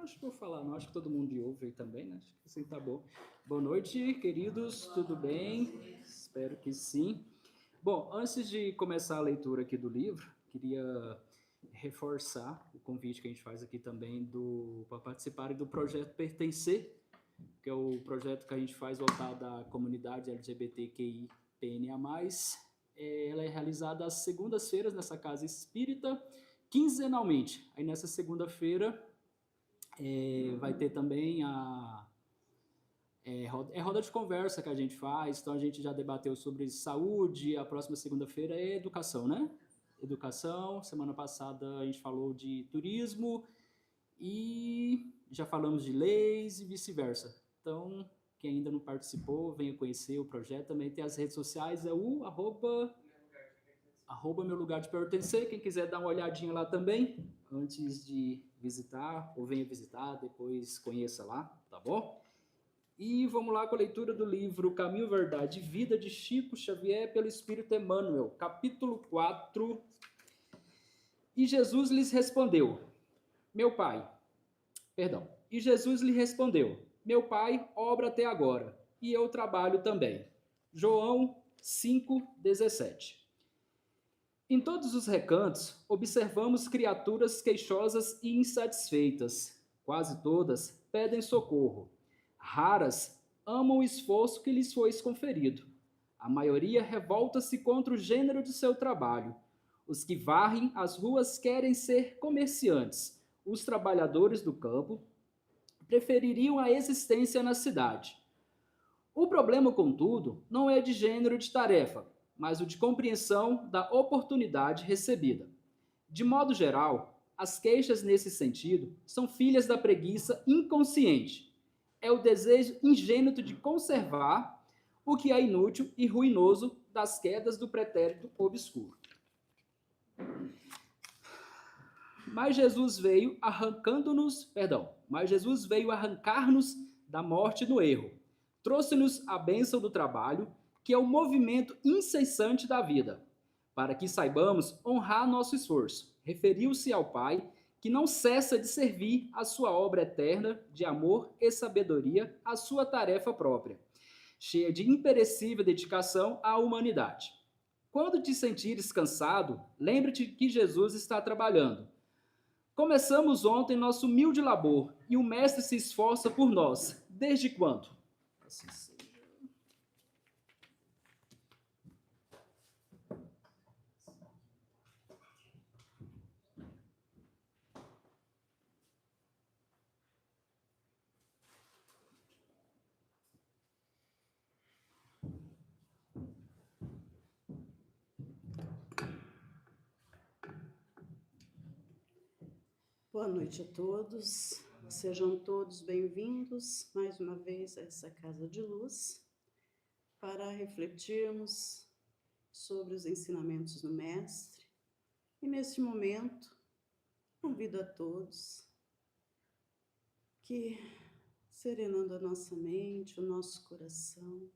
Acho que vou falar, não. Acho que todo mundo ouve aí também, né? Acho que assim tá bom. Boa noite, queridos, tudo bem? Espero que sim. Bom, antes de começar a leitura aqui do livro, queria reforçar o convite que a gente faz aqui também para participarem do projeto Pertencer, que é o projeto que a gente faz voltado à comunidade LGBTQI-PNA+. Ela é realizada às segundas-feiras nessa casa espírita, quinzenalmente. Aí nessa segunda-feira vai ter também roda de conversa que a gente faz, então a gente já debateu sobre saúde, a próxima segunda-feira é educação, né? Educação, semana passada a gente falou de turismo e já falamos de leis e vice-versa. Então, quem ainda não participou, venha conhecer o projeto, também tem as redes sociais, é o arroba meu lugar de pertencer, quem quiser dar uma olhadinha lá também, antes de visitar, ou venha visitar, depois conheça lá, tá bom? E vamos lá com a leitura do livro Caminho, Verdade e Vida de Chico Xavier pelo Espírito Emmanuel, capítulo 4. E Jesus lhe respondeu, meu pai, obra até agora, e eu trabalho também. João 5,17. Em todos os recantos, observamos criaturas queixosas e insatisfeitas. Quase todas pedem socorro. Raras amam o esforço que lhes foi conferido. A maioria revolta-se contra o gênero de seu trabalho. Os que varrem as ruas querem ser comerciantes. Os trabalhadores do campo prefeririam a existência na cidade. O problema, contudo, não é de gênero de tarefa, mas o de compreensão da oportunidade recebida. De modo geral, as queixas nesse sentido são filhas da preguiça inconsciente. É o desejo ingênuo de conservar o que é inútil e ruinoso das quedas do pretérito obscuro. Mas Jesus veio arrancar-nos da morte no erro. Trouxe-nos a bênção do trabalho, que é o movimento incessante da vida, para que saibamos honrar nosso esforço. Referiu-se ao Pai, que não cessa de servir a sua obra eterna de amor e sabedoria, a sua tarefa própria, cheia de imperecível dedicação à humanidade. Quando te sentires cansado, lembre-te que Jesus está trabalhando. Começamos ontem nosso humilde labor e o Mestre se esforça por nós. Desde quando? Assim seja. Boa noite a todos, sejam todos bem-vindos mais uma vez a essa Casa de Luz, para refletirmos sobre os ensinamentos do Mestre. E neste momento, convido a todos que, serenando a nossa mente, o nosso coração,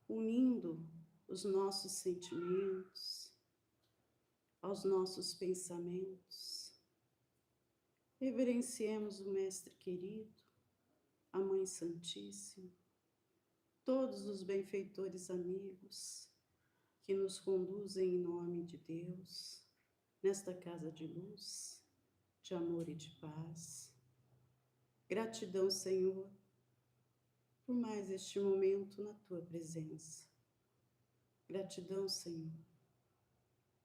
unindo os nossos sentimentos aos nossos pensamentos, reverenciemos o Mestre querido, a Mãe Santíssima, todos os benfeitores amigos que nos conduzem em nome de Deus, nesta casa de luz, de amor e de paz. Gratidão, Senhor, por mais este momento na Tua presença. Gratidão, Senhor,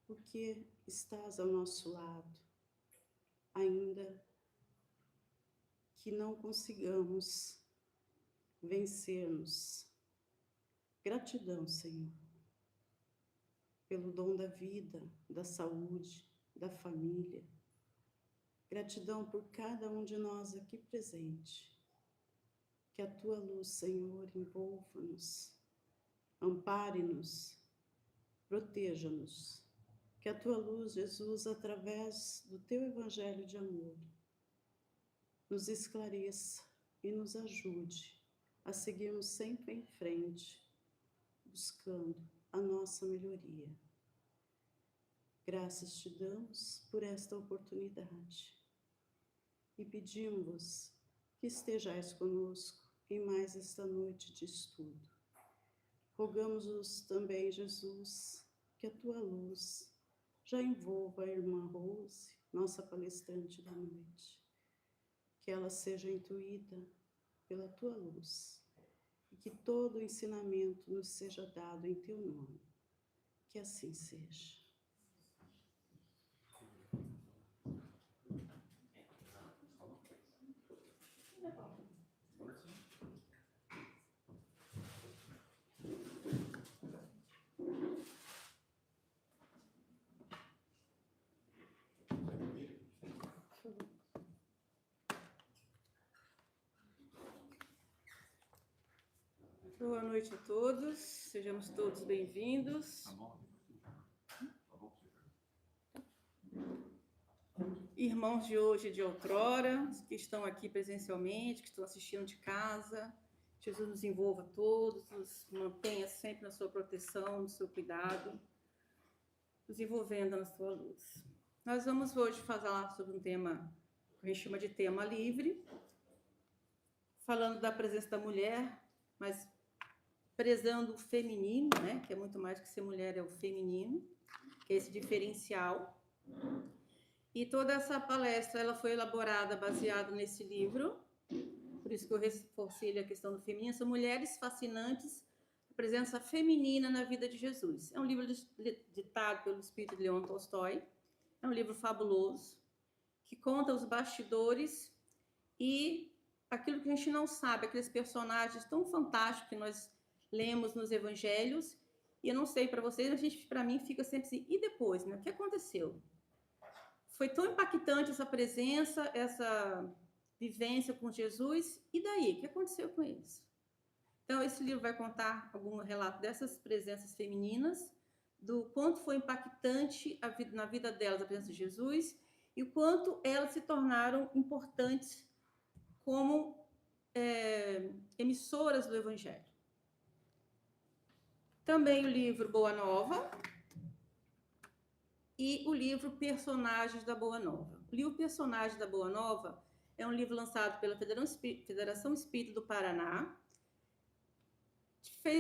porque estás ao nosso lado, ainda que não consigamos vencer-nos. Gratidão, Senhor, pelo dom da vida, da saúde, da família. Gratidão por cada um de nós aqui presente. Que a Tua luz, Senhor, envolva-nos, ampare-nos, proteja-nos. Que a Tua luz, Jesus, através do Teu Evangelho de amor, nos esclareça e nos ajude a seguirmos sempre em frente, buscando a nossa melhoria. Graças te damos por esta oportunidade e pedimos que estejais conosco em mais esta noite de estudo. Rogamos-vos também, Jesus, que a tua luz já envolva a irmã Rose, nossa palestrante da noite, que ela seja intuída pela tua luz e que todo o ensinamento nos seja dado em teu nome. Que assim seja. Boa noite a todos, sejamos todos bem-vindos. Irmãos de hoje e de outrora, que estão aqui presencialmente, que estão assistindo de casa, Jesus nos envolva a todos, nos mantenha sempre na sua proteção, no seu cuidado, nos envolvendo na sua luz. Nós vamos hoje falar sobre um tema que a gente chama de tema livre, falando da presença da mulher, mas prezando o feminino, né? Que é muito mais que ser mulher, é o feminino, que é esse diferencial. E toda essa palestra ela foi elaborada baseada nesse livro, por isso que eu reforcei a questão do feminino. São mulheres fascinantes, a presença feminina na vida de Jesus. É um livro ditado pelo espírito de Leon Tolstói, é um livro fabuloso, que conta os bastidores e aquilo que a gente não sabe, aqueles personagens tão fantásticos que nós lemos nos evangelhos. E eu não sei para vocês, para mim fica sempre assim, e depois, né? O que aconteceu? Foi tão impactante essa presença, essa vivência com Jesus, e daí? O que aconteceu com eles? Então, esse livro vai contar algum relato dessas presenças femininas, do quanto foi impactante na vida delas a presença de Jesus, e o quanto elas se tornaram importantes como emissoras do Evangelho. Também o livro Boa Nova e o livro Personagens da Boa Nova. O livro Personagens da Boa Nova é um livro lançado pela Federação Espírita do Paraná.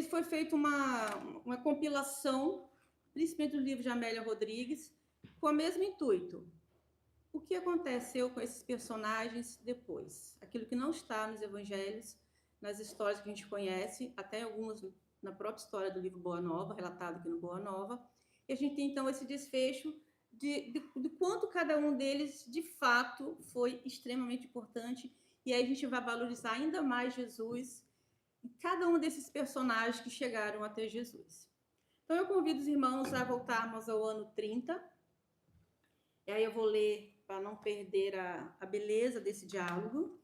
Foi feita uma compilação, principalmente do livro de Amélia Rodrigues, com o mesmo intuito. O que aconteceu com esses personagens depois? Aquilo que não está nos evangelhos, nas histórias que a gente conhece, até algumas na própria história do livro Boa Nova, relatado aqui no Boa Nova. E a gente tem, então, esse desfecho de quanto cada um deles, de fato, foi extremamente importante. E aí a gente vai valorizar ainda mais Jesus e cada um desses personagens que chegaram até Jesus. Então, eu convido os irmãos a voltarmos ao ano 30. E aí eu vou ler, para não perder a beleza desse diálogo,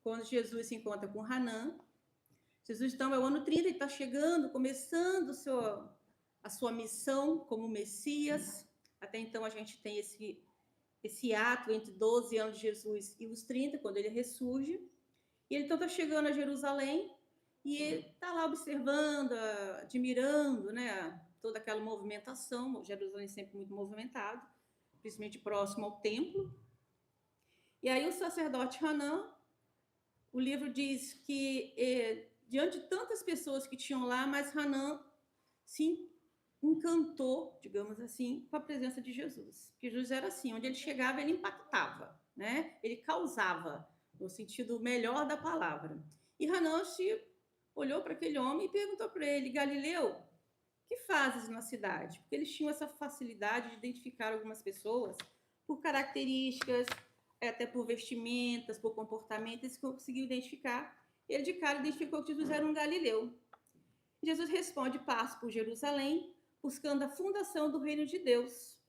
quando Jesus se encontra com Hanã. Jesus, então, é o ano 30, ele está chegando, começando a sua missão como Messias. Até então, a gente tem esse ato entre 12 anos de Jesus e os 30, quando ele ressurge. E ele, então, está chegando a Jerusalém e ele está lá observando, admirando, né, toda aquela movimentação. Jerusalém sempre muito movimentado, principalmente próximo ao templo. E aí o sacerdote Hanã, o livro diz que diante de tantas pessoas que tinham lá, mas Hanã se encantou, digamos assim, com a presença de Jesus. Porque Jesus era assim, onde ele chegava, ele impactava, né? Ele causava, no sentido melhor da palavra. E Hanã olhou para aquele homem e perguntou para ele: Galileu, o que fazes na cidade? Porque eles tinham essa facilidade de identificar algumas pessoas por características, até por vestimentas, por comportamento, eles conseguiam identificar. Ele de cara identificou que Jesus era um galileu. Jesus responde: passo por Jerusalém, buscando a fundação do reino de Deus.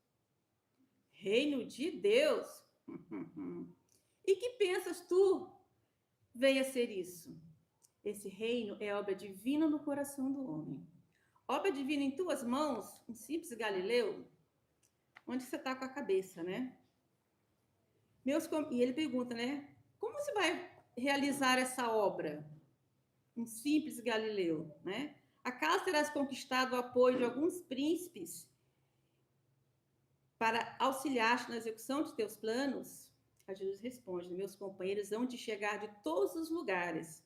Reino de Deus? E que pensas tu venha ser isso? Esse reino é obra divina no coração do homem. Obra divina em tuas mãos, um simples galileu? Onde você está com a cabeça, né? E ele pergunta, né? Como você vai realizar essa obra? Um simples galileu, né? Acaso terás conquistado o apoio de alguns príncipes para auxiliar-te na execução de teus planos? A Jesus responde: meus companheiros hão de chegar de todos os lugares.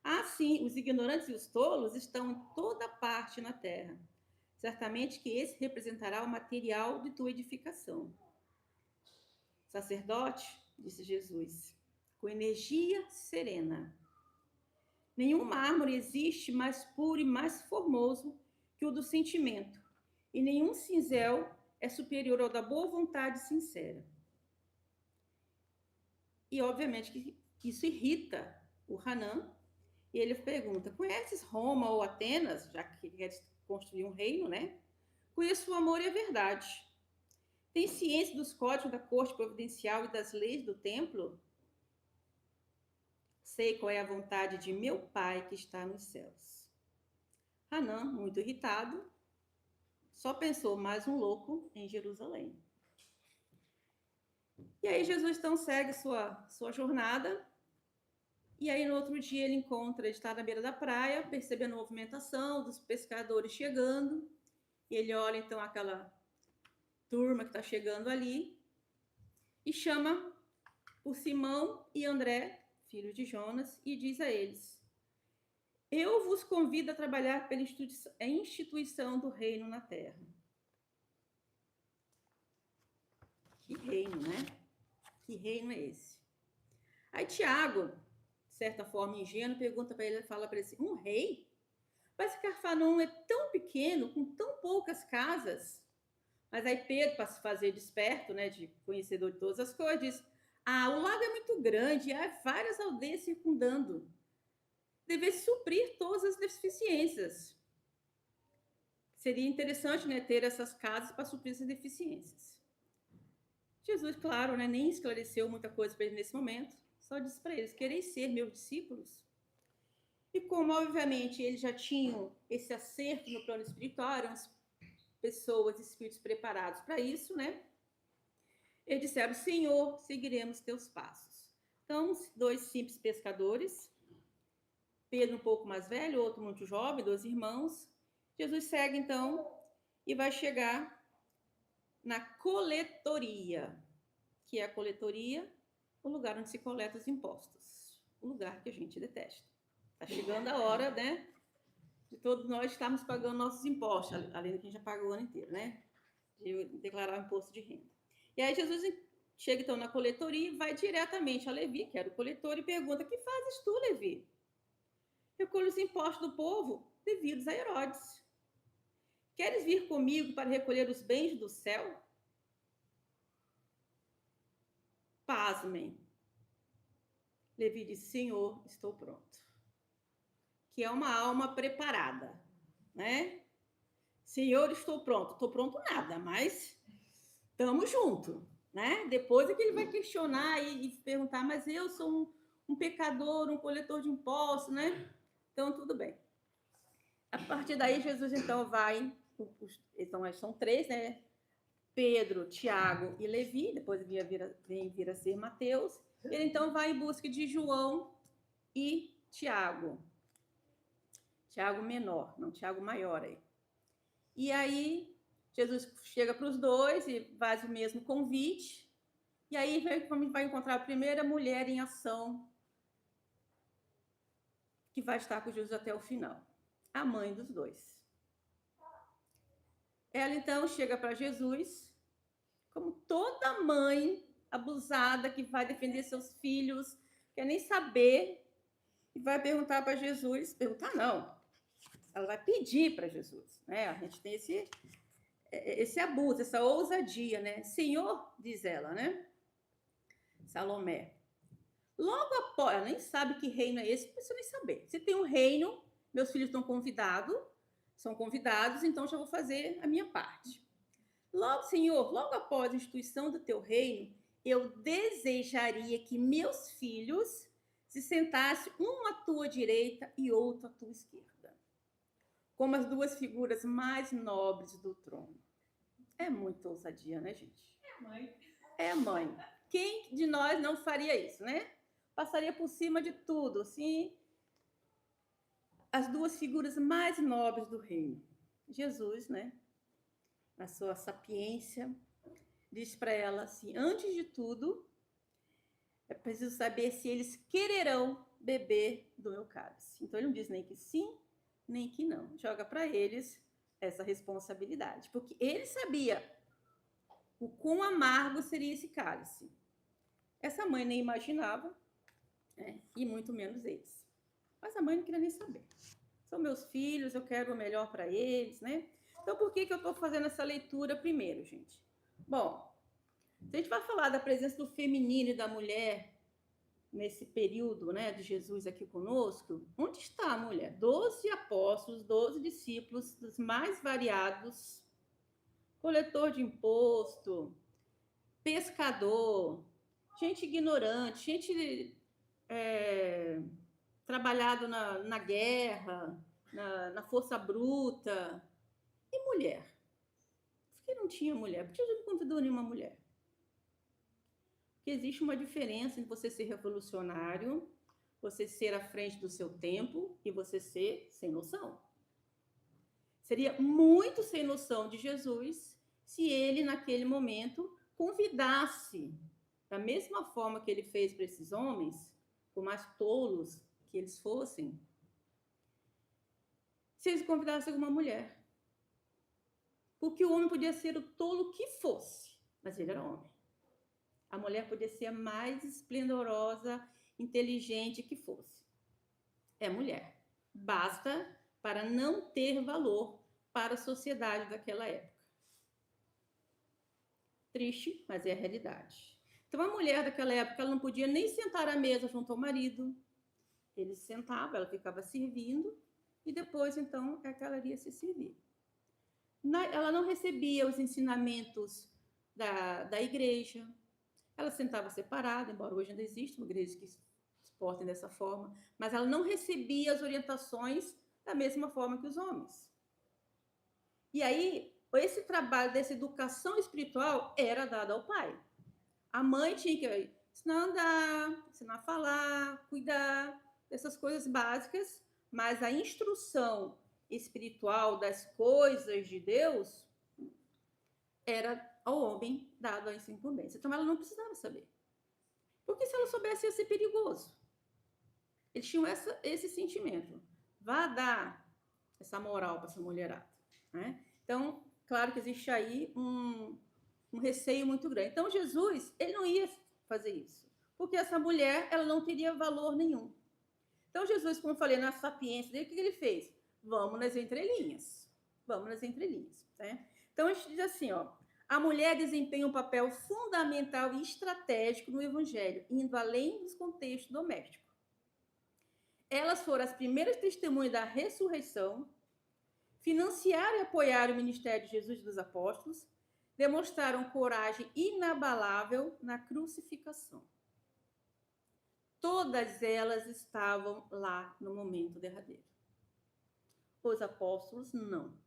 Assim, os ignorantes e os tolos estão em toda parte na terra. Certamente que esse representará o material de tua edificação. Sacerdote, disse Jesus, com energia serena. Nenhum mármore existe mais puro e mais formoso que o do sentimento, e nenhum cinzel é superior ao da boa vontade sincera. E, obviamente, que isso irrita o Hanan, e ele pergunta: conheces Roma ou Atenas, já que ele quer construir um reino, né? Conheço o amor e a verdade. Tem ciência dos códigos da corte providencial e das leis do templo? Sei qual é a vontade de meu Pai que está nos céus. Hanan, muito irritado, só pensou: mais um louco em Jerusalém. E aí Jesus então segue sua jornada. E aí no outro dia ele está na beira da praia, percebendo a movimentação dos pescadores chegando. E ele olha então aquela turma que está chegando ali e chama por Simão e André, filhos de Jonas, e diz a eles: eu vos convido a trabalhar pela instituição do reino na terra. Que reino, né? Que reino é esse? Aí Tiago, de certa forma ingênuo, pergunta para ele, fala para ele assim: um rei? Mas Cafarnaum é tão pequeno, com tão poucas casas. Mas aí Pedro, para se fazer desperto, né, de conhecedor de todas as coisas, diz: o lago é muito grande, há várias aldeias circundando. Deve suprir todas as deficiências. Seria interessante, né, ter essas casas para suprir essas deficiências. Jesus, claro, né, nem esclareceu muita coisa para eles nesse momento, só disse para eles: quereis ser meus discípulos? E como, obviamente, eles já tinham esse acerto no plano espiritual, eram pessoas, espíritos preparados para isso, né? Eles disseram: Senhor, seguiremos teus passos. Então, dois simples pescadores, Pedro um pouco mais velho, outro muito jovem, dois irmãos. Jesus segue, então, e vai chegar na coletoria, que é a coletoria, o lugar onde se coleta os impostos, o lugar que a gente detesta. Está chegando a hora, né, de todos nós estarmos pagando nossos impostos, além do que a gente já pagou o ano inteiro, né, de declarar o imposto de renda. E aí Jesus chega, então, na coletoria e vai diretamente a Levi, que era o coletor, e pergunta: que fazes tu, Levi? Recolho os impostos do povo devidos a Herodes. Queres vir comigo para recolher os bens do céu? Pasmem. Levi disse: Senhor, estou pronto. Que é uma alma preparada, né? Senhor, estou pronto. Estou pronto nada, mas estamos juntos, né? Depois é que ele vai questionar e perguntar: mas eu sou um pecador, um coletor de impostos, né? Então, tudo bem. A partir daí, Jesus, então, vai... Então, são três, né? Pedro, Tiago e Levi. Depois vem vir a ser Mateus. Ele, então, vai em busca de João e Tiago. Tiago menor, não Tiago maior aí. E aí, Jesus chega para os dois e faz o mesmo convite. E aí, vai encontrar a primeira mulher em ação que vai estar com Jesus até o final. A mãe dos dois. Ela, então, chega para Jesus, como toda mãe abusada que vai defender seus filhos, quer nem saber, e vai perguntar para Jesus. Perguntar não, ela vai pedir para Jesus, né? A gente tem esse abuso, essa ousadia, né? Senhor, diz ela, né? Salomé. Logo após, ela nem sabe que reino é esse, não precisa nem saber. Se tem um reino, meus filhos são convidados, então já vou fazer a minha parte. Logo, Senhor, logo após a instituição do teu reino, eu desejaria que meus filhos se sentassem um à tua direita e outro à tua esquerda, como as duas figuras mais nobres do trono. É muita ousadia, né, gente? É, mãe. É, mãe. Quem de nós não faria isso, né? Passaria por cima de tudo, assim, as duas figuras mais nobres do reino. Jesus, né, na sua sapiência, diz para ela assim: antes de tudo, é preciso saber se eles quererão beber do meu cálice. Então ele não diz nem que sim, nem que não. Joga para eles essa responsabilidade, porque ele sabia o quão amargo seria esse cálice. Essa mãe nem imaginava, né? E muito menos eles. Mas a mãe não queria nem saber. São meus filhos, eu quero o melhor para eles, né? Então, por que eu estou fazendo essa leitura primeiro, gente? Bom, se a gente vai falar da presença do feminino e da mulher nesse período, né, de Jesus aqui conosco, onde está a mulher? 12 apóstolos, 12 discípulos dos mais variados, coletor de imposto, pescador, gente ignorante, gente trabalhado na guerra, na força bruta, e mulher. Por que não tinha mulher? Por que Jesus não convidou nenhuma mulher? Porque existe uma diferença entre você ser revolucionário, você ser à frente do seu tempo e você ser sem noção. Seria muito sem noção de Jesus se ele, naquele momento, convidasse, da mesma forma que ele fez para esses homens, por mais tolos que eles fossem, se eles convidassem alguma mulher. Porque o homem podia ser o tolo que fosse, mas ele era homem. A mulher podia ser a mais esplendorosa, inteligente que fosse. É mulher. Basta para não ter valor para a sociedade daquela época. Triste, mas é a realidade. Então, a mulher daquela época, ela não podia nem sentar à mesa junto ao marido. Ele sentava, ela ficava servindo, e depois, então, é que ela iria se servir. Ela não recebia os ensinamentos da igreja. Ela sentava separada, embora hoje ainda exista uma igreja que se portem dessa forma, mas ela não recebia as orientações da mesma forma que os homens. E aí, esse trabalho dessa educação espiritual era dado ao pai. A mãe tinha que ensinar a andar, ensinar a falar, cuidar dessas coisas básicas, mas a instrução espiritual das coisas de Deus era ao homem dado essa incumbência. Então, ela não precisava saber. Porque se ela soubesse, ia ser perigoso. Eles tinham esse sentimento. Vá dar essa moral para essa mulherada, né? Então, claro que existe aí um receio muito grande. Então, Jesus, ele não ia fazer isso. Porque essa mulher, ela não teria valor nenhum. Então, Jesus, como eu falei, na sapiência dele, o que ele fez? Vamos nas entrelinhas. Vamos nas entrelinhas, né? Então, a gente diz assim, ó, a mulher desempenha um papel fundamental e estratégico no Evangelho, indo além dos contextos domésticos. Elas foram as primeiras testemunhas da ressurreição, financiaram e apoiaram o ministério de Jesus e dos apóstolos, demonstraram coragem inabalável na crucificação. Todas elas estavam lá no momento derradeiro. Os apóstolos, não.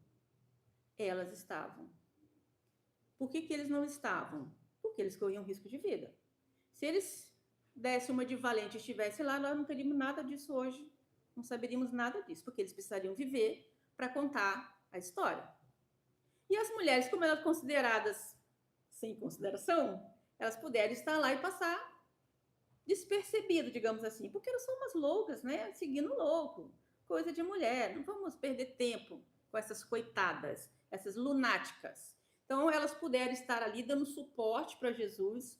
Elas estavam. Por que eles não estavam? Porque eles corriam risco de vida. Se eles dessem uma de valente e estivessem lá, nós não teríamos nada disso hoje. Não saberíamos nada disso, porque eles precisariam viver para contar a história. E as mulheres, como eram consideradas sem consideração, elas puderam estar lá e passar despercebido, digamos assim, porque eram só umas loucas, né? Seguindo o louco. Coisa de mulher. Não vamos perder tempo com essas coitadas, essas lunáticas. Então, elas puderam estar ali dando suporte para Jesus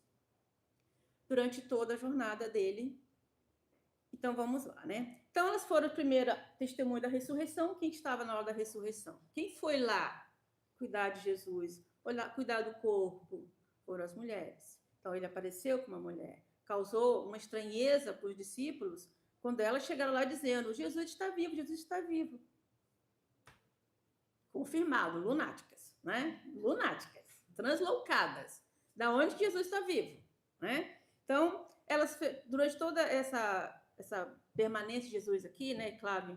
durante toda a jornada dele. Então, vamos lá, né? Então, elas foram a primeira testemunha da ressurreição. Quem estava na hora da ressurreição? Quem foi lá cuidar de Jesus? Cuidar do corpo? Foram as mulheres. Então, ele apareceu com uma mulher. Causou uma estranheza para os discípulos quando elas chegaram lá dizendo: Jesus está vivo, Jesus está vivo. Confirmado, lunáticas, né? Lunáticas, transloucadas. Da onde Jesus está vivo, né? Então, elas, durante toda essa permanência de Jesus aqui, né? Claro, a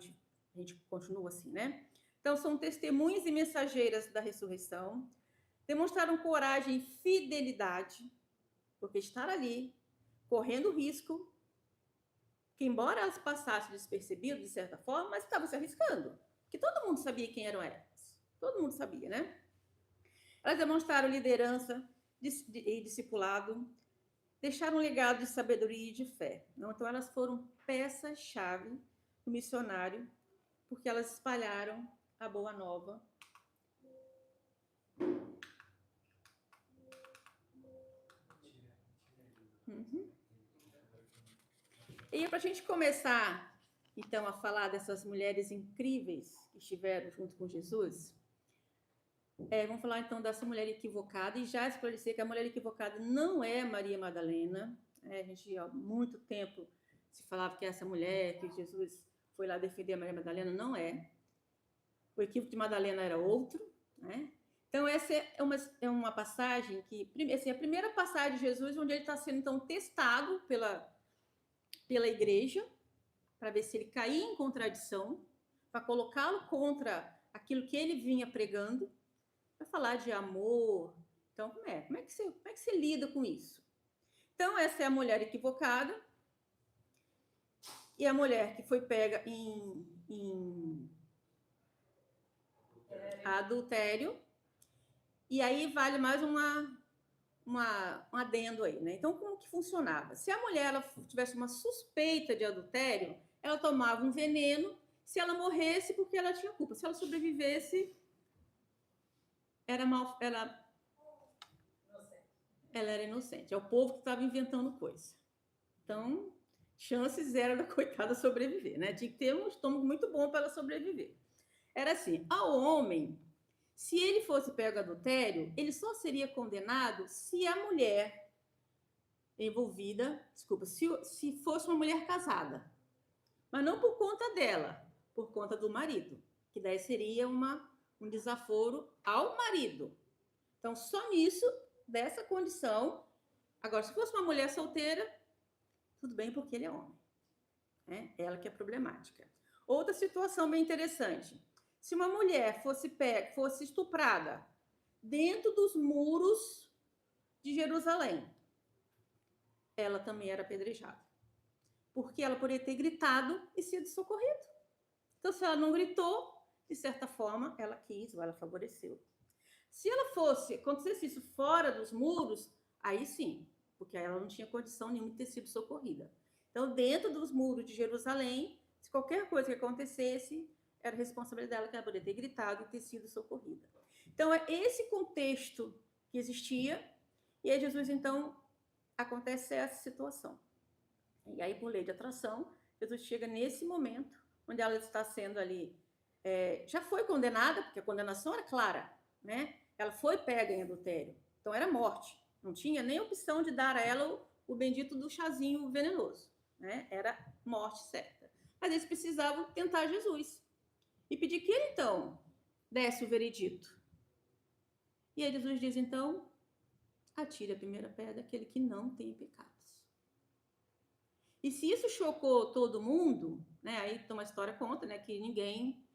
gente continua assim, né? Então, são testemunhas e mensageiras da ressurreição, demonstraram coragem e fidelidade, porque estar ali, correndo risco, que embora elas passassem despercebido, de certa forma, mas estavam se arriscando, que todo mundo sabia quem eram elas. Todo mundo sabia, né? Elas demonstraram liderança, e discipulado, deixaram um legado de sabedoria e de fé. Então, elas foram peça-chave do missionário, porque elas espalharam a boa nova. E para a gente começar, então, a falar dessas mulheres incríveis que estiveram junto com Jesus, vamos falar, então, dessa mulher equivocada, e já esclarecer que a mulher equivocada não é Maria Madalena. A gente, há muito tempo, se falava que essa mulher, que Jesus foi lá defender a Maria Madalena, não é. O equívoco de Madalena era outro, né? Então, essa é uma passagem que, assim, a primeira passagem de Jesus, onde ele está sendo, então, testado pela igreja, para ver se ele caía em contradição, para colocá-lo contra aquilo que ele vinha pregando, para falar de amor. Então, como é que você lida com isso? Então, essa é a mulher equivocada, e a mulher que foi pega em adultério, e aí vale mais um adendo aí, né? Então, como que funcionava? Se a mulher ela tivesse uma suspeita de adultério, ela tomava um veneno, se ela morresse, porque ela tinha culpa. Se ela sobrevivesse, ela era inocente. É o povo que estava inventando coisa. Então, chances eram da coitada sobreviver, né? Tinha que ter um estômago muito bom para ela sobreviver. Era assim, ao homem, se ele fosse pego adultério, ele só seria condenado se a mulher envolvida, se fosse uma mulher casada. Mas não por conta dela, por conta do marido, que daí seria um desaforo ao marido. Então, só nisso, dessa condição. Agora, se fosse uma mulher solteira, tudo bem, porque ele é homem. Né? Ela que é problemática. Outra situação bem interessante. Se uma mulher fosse estuprada dentro dos muros de Jerusalém, ela também era apedrejada. Porque ela poderia ter gritado e sido socorrida. Então, se ela não gritou, de certa forma, ela quis ou ela favoreceu. Se ela acontecesse isso fora dos muros, aí sim, porque ela não tinha condição nenhuma de ter sido socorrida. Então, dentro dos muros de Jerusalém, se qualquer coisa que acontecesse, era responsabilidade dela, que ela poderia ter gritado e ter sido socorrida. Então, é esse contexto que existia, e aí Jesus, então, acontece essa situação. E aí, por lei de atração, Jesus chega nesse momento, onde ela está sendo ali, já foi condenada, porque a condenação era clara, né? Ela foi pega em adultério, então era morte. Não tinha nem opção de dar a ela o bendito do chazinho venenoso, né? Era morte certa. Mas eles precisavam tentar Jesus e pedir que ele, então, desse o veredito. E aí Jesus diz, então, atire a primeira pedra aquele que não tem pecados. E se isso chocou todo mundo, né? Aí então a história conta, né, que ninguém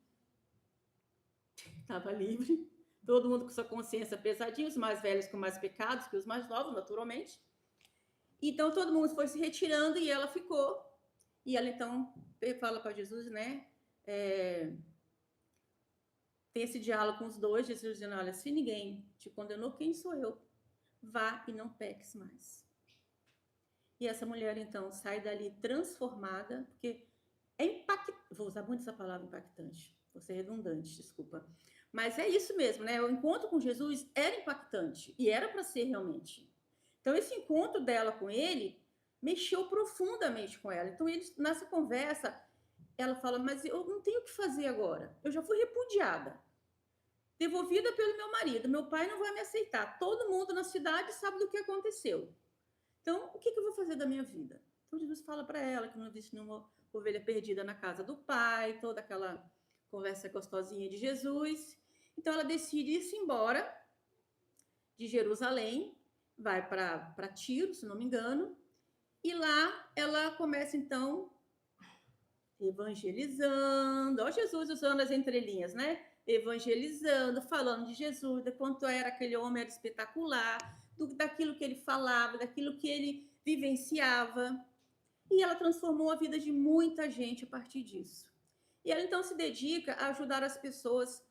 estava livre, todo mundo com sua consciência pesadinha, os mais velhos com mais pecados que os mais novos, naturalmente. Então todo mundo foi se retirando e ela ficou. E ela então fala para Jesus, né? Tem esse diálogo com os dois, Jesus dizendo, olha, se ninguém te condenou, quem sou eu? Vá e não peques mais. E essa mulher, então, sai dali transformada, porque é impactante, vou usar muito essa palavra impactante, vou ser redundante, desculpa. Mas é isso mesmo, né? O encontro com Jesus era impactante, e era para ser realmente. Então, esse encontro dela com ele mexeu profundamente com ela. Então, nessa conversa, ela fala, mas eu não tenho o que fazer agora. Eu já fui repudiada, devolvida pelo meu marido. Meu pai não vai me aceitar. Todo mundo na cidade sabe do que aconteceu. Então, o que eu vou fazer da minha vida? Então, Jesus fala para ela que não existe nenhuma ovelha perdida na casa do pai, toda aquela conversa gostosinha de Jesus. Então, ela decide ir-se embora de Jerusalém, vai para Tiro, se não me engano, e lá ela começa, então, evangelizando. Olha Jesus usando as entrelinhas, né? Evangelizando, falando de Jesus, de quanto era aquele homem, era espetacular, daquilo que ele falava, daquilo que ele vivenciava. E ela transformou a vida de muita gente a partir disso. E ela, então, se dedica a ajudar as pessoas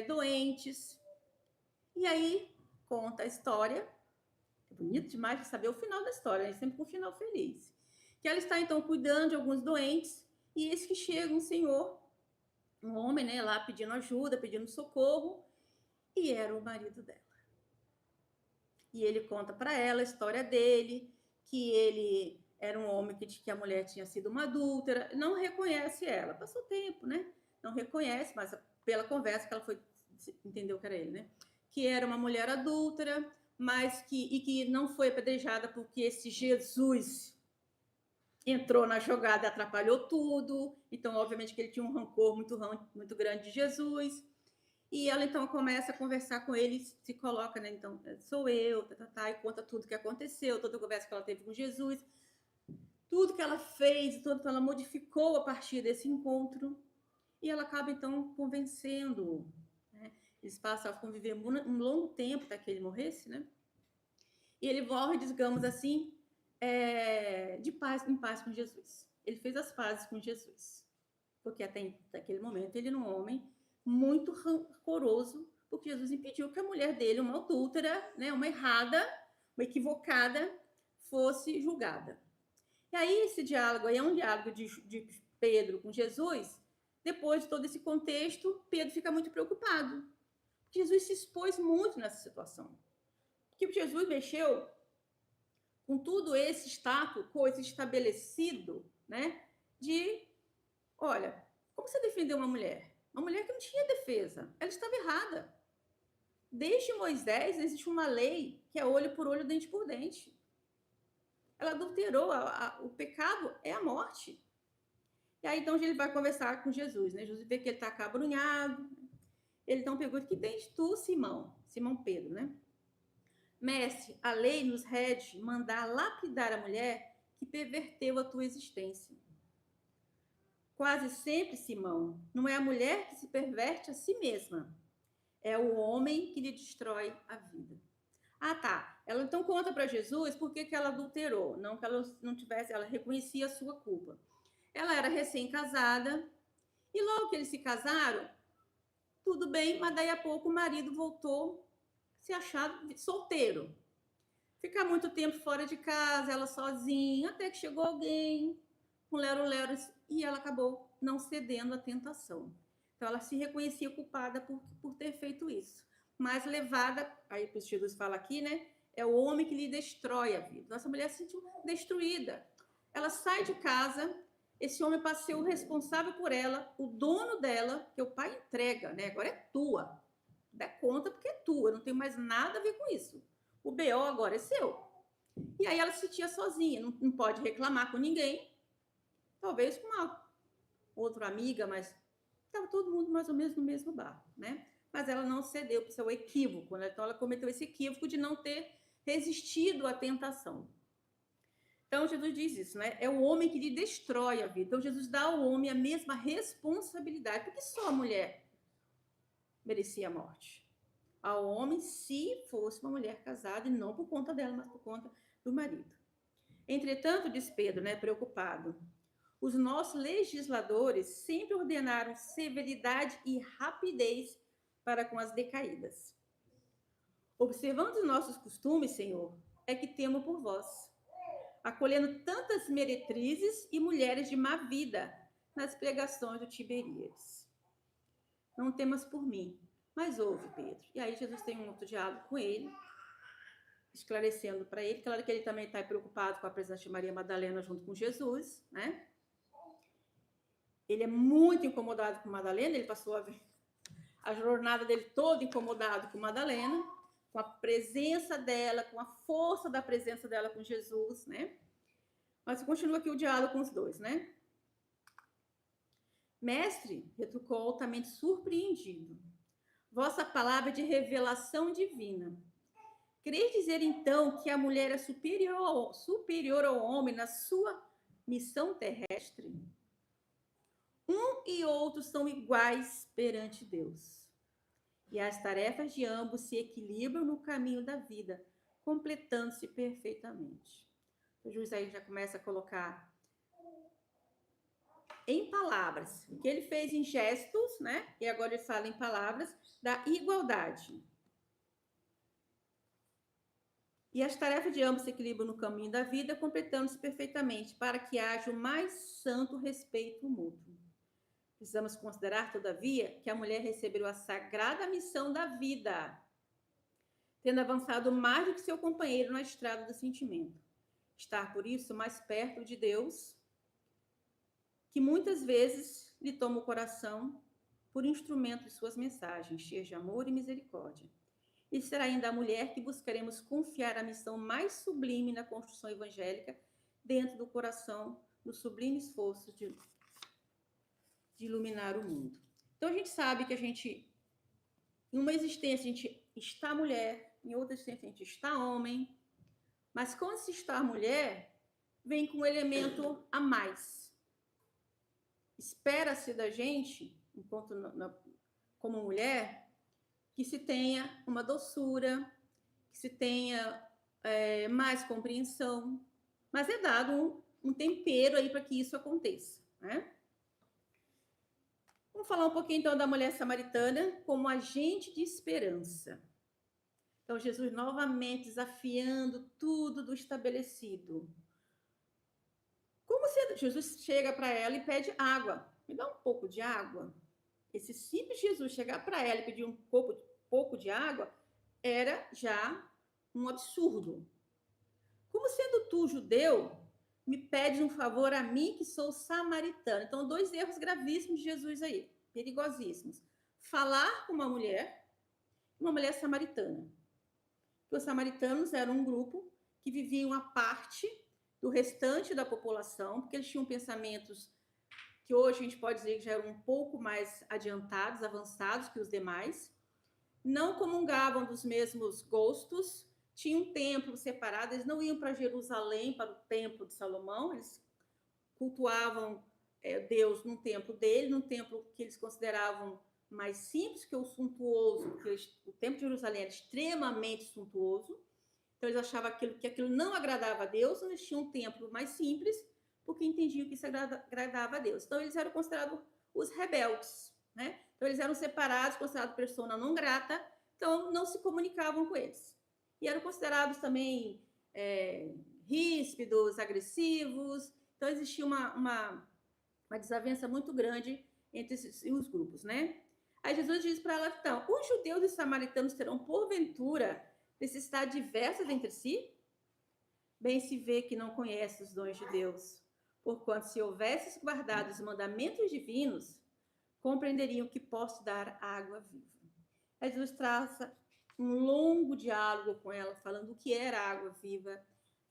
doentes. E aí, conta a história bonito demais de saber o final da história, né? Sempre com um final feliz. Que ela está, então, cuidando de alguns doentes, e eis que chega um senhor, um homem, né, lá pedindo ajuda, pedindo socorro, e era o marido dela. E ele conta para ela a história dele, que ele era um homem que a mulher tinha sido uma adúltera, não reconhece ela. Passou tempo, né? Não reconhece, mas pela conversa que ela foi, entendeu que era ele, né? Que era uma mulher adúltera, mas que não foi apedrejada porque esse Jesus entrou na jogada e atrapalhou tudo. Então, obviamente, que ele tinha um rancor muito grande de Jesus. E ela, então, começa a conversar com ele, se coloca, né? Então, sou eu, e conta tudo que aconteceu, toda a conversa que ela teve com Jesus, tudo que ela fez, tudo que ela modificou a partir desse encontro. E ela acaba, então, convencendo-o, né? Eles passam a conviver um longo tempo até que ele morresse, né? E ele morre, digamos assim, em paz com Jesus. Ele fez as pazes com Jesus. Porque até aquele momento ele era um homem muito rancoroso, porque Jesus impediu que a mulher dele, uma adúltera, né, uma errada, uma equivocada, fosse julgada. E aí esse diálogo aí é um diálogo de Pedro com Jesus. Depois de todo esse contexto, Pedro fica muito preocupado. Jesus se expôs muito nessa situação. Porque Jesus mexeu com tudo esse status quo estabelecido, né? Olha, como você defendeu uma mulher? Uma mulher que não tinha defesa, ela estava errada. Desde Moisés existe uma lei que é olho por olho, dente por dente. Ela adulterou, o pecado é a morte. E aí então ele vai conversar com Jesus, né? Jesus vê que ele está acabrunhado. Ele então pergunta: que tens tu, Simão? Simão Pedro, né? Mestre, a lei nos rege mandar lapidar a mulher que perverteu a tua existência. Quase sempre, Simão, não é a mulher que se perverte a si mesma, é o homem que lhe destrói a vida. Ah, tá. Ela então conta para Jesus por que ela adulterou. Não que ela não tivesse, ela reconhecia a sua culpa. Ela era recém-casada e logo que eles se casaram, tudo bem, mas daí a pouco o marido voltou a se achar solteiro. Ficar muito tempo fora de casa, ela sozinha, até que chegou alguém, um lero-lero, e ela acabou não cedendo à tentação. Então, ela se reconhecia culpada por ter feito isso. Mas levada, aí o Jesus fala aqui, né? É o homem que lhe destrói a vida. Nossa mulher se sentiu destruída. Ela sai de casa, esse homem passa a ser o responsável por ela, o dono dela, que o pai entrega, né? Agora é tua. Dá conta porque é tua, não tem mais nada a ver com isso. O BO agora é seu. E aí ela se sentia sozinha, não pode reclamar com ninguém. Talvez com uma outra amiga, mas estava todo mundo mais ou menos no mesmo barco, né? Mas ela não cedeu para o seu equívoco, né? Então ela cometeu esse equívoco de não ter resistido à tentação. Então Jesus diz isso, né? É o homem que lhe destrói a vida. Então Jesus dá ao homem a mesma responsabilidade, porque só a mulher merecia a morte. Ao homem, se fosse uma mulher casada, e não por conta dela, mas por conta do marido. Entretanto, diz Pedro, né, preocupado, os nossos legisladores sempre ordenaram severidade e rapidez para com as decaídas. Observando os nossos costumes, Senhor, é que temo por vós, acolhendo tantas meretrizes e mulheres de má vida nas pregações do Tiberíades. Não temas por mim, mas ouve, Pedro. E aí Jesus tem um outro diálogo com ele, esclarecendo para ele, claro que ele também está preocupado com a presença de Maria Madalena junto com Jesus, né? Ele é muito incomodado com Madalena, ele passou a jornada dele toda incomodado com Madalena, com a presença dela, com a força da presença dela com Jesus, né? Mas continua aqui o diálogo com os dois, né? Mestre, retrucou altamente surpreendido, vossa palavra de revelação divina. Quereis dizer, então, que a mulher é superior ao homem na sua missão terrestre? Um e outro são iguais perante Deus. E as tarefas de ambos se equilibram no caminho da vida, completando-se perfeitamente. O juiz aí já começa a colocar em palavras o que ele fez em gestos, né? E agora ele fala em palavras da igualdade. E as tarefas de ambos se equilibram no caminho da vida, completando-se perfeitamente, para que haja o mais santo respeito mútuo. Precisamos considerar, todavia, que a mulher recebeu a sagrada missão da vida, tendo avançado mais do que seu companheiro na estrada do sentimento. Estar, por isso, mais perto de Deus, que muitas vezes lhe toma o coração por instrumento de suas mensagens, cheias de amor e misericórdia. E será ainda a mulher que buscaremos confiar a missão mais sublime na construção evangélica dentro do coração, no sublime esforço de iluminar o mundo. Então, a gente sabe que em uma existência, a gente está mulher, em outra existência, a gente está homem, mas quando se está mulher, vem com um elemento a mais. Espera-se da gente, como mulher, que se tenha uma doçura, que se tenha mais compreensão, mas é dado um tempero aí para que isso aconteça, né? Vamos falar um pouquinho, então, da mulher samaritana como agente de esperança. Então, Jesus novamente desafiando tudo do estabelecido. Como se Jesus chega para ela e pede água. Me dá um pouco de água. Esse simples Jesus chegar para ela e pedir um pouco de água era já um absurdo. Como sendo tu, judeu, me pedes um favor a mim, que sou samaritano. Então, 2 erros gravíssimos de Jesus aí, perigosíssimos. Falar com uma mulher samaritana. Porque os samaritanos eram um grupo que viviam à parte do restante da população, porque eles tinham pensamentos que hoje a gente pode dizer que já eram um pouco mais adiantados, avançados que os demais. Não comungavam dos mesmos gostos, tinha um templo separado, eles não iam para Jerusalém, para o templo de Salomão, eles cultuavam Deus num templo dele, num templo que eles consideravam mais simples que o suntuoso, porque o templo de Jerusalém era extremamente suntuoso, então eles achavam que aquilo não agradava a Deus, então eles tinham um templo mais simples, porque entendiam que isso agradava a Deus. Então eles eram considerados os rebeldes, né? Então eles eram separados, considerados persona não grata, então não se comunicavam com eles. E eram considerados também ríspidos, agressivos. Então existia uma desavença muito grande entre os grupos, né? Aí Jesus diz para ela, então, os judeus e os samaritanos terão, porventura, necessidade diversas entre si? Bem se vê que não conhece os dons de Deus, porquanto se houvesses guardado os mandamentos divinos, compreenderiam que posso dar água viva. Aí Jesus traça um longo diálogo com ela, falando o que era a água viva,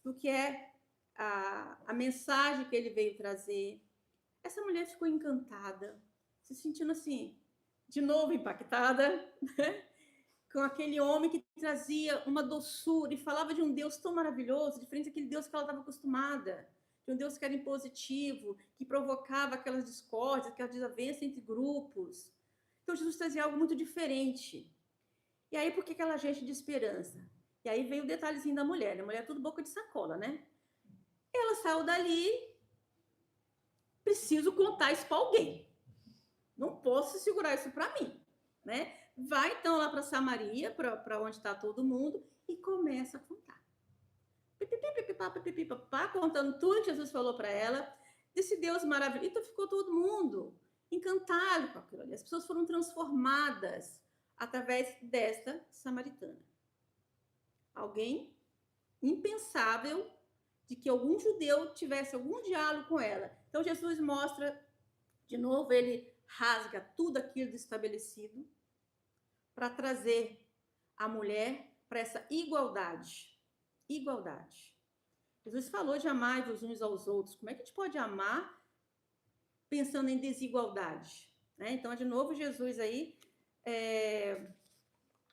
do que é a mensagem que ele veio trazer. Essa mulher ficou encantada, se sentindo assim, de novo impactada, né? Com aquele homem que trazia uma doçura e falava de um Deus tão maravilhoso, diferente daquele Deus que ela estava acostumada, de um Deus que era impositivo, que provocava aquelas discórdias, aquela desavença entre grupos. Então, Jesus trazia algo muito diferente. E aí, por que aquela gente de esperança? E aí veio o detalhezinho da mulher, né? A mulher é tudo boca de sacola, né? Ela saiu dali, preciso contar isso para alguém. Não posso segurar isso para mim, né? Vai então lá para Samaria, para onde está todo mundo, e começa a contar. Contando tudo que Jesus falou para ela, desse Deus maravilhoso. Então ficou todo mundo encantado com aquilo ali. As pessoas foram transformadas através desta samaritana. Alguém impensável de que algum judeu tivesse algum diálogo com ela. Então Jesus mostra, de novo, ele rasga tudo aquilo do estabelecido para trazer a mulher para essa igualdade. Igualdade. Jesus falou de amar uns aos outros. Como é que a gente pode amar pensando em desigualdade? Né? Então, de novo, Jesus aí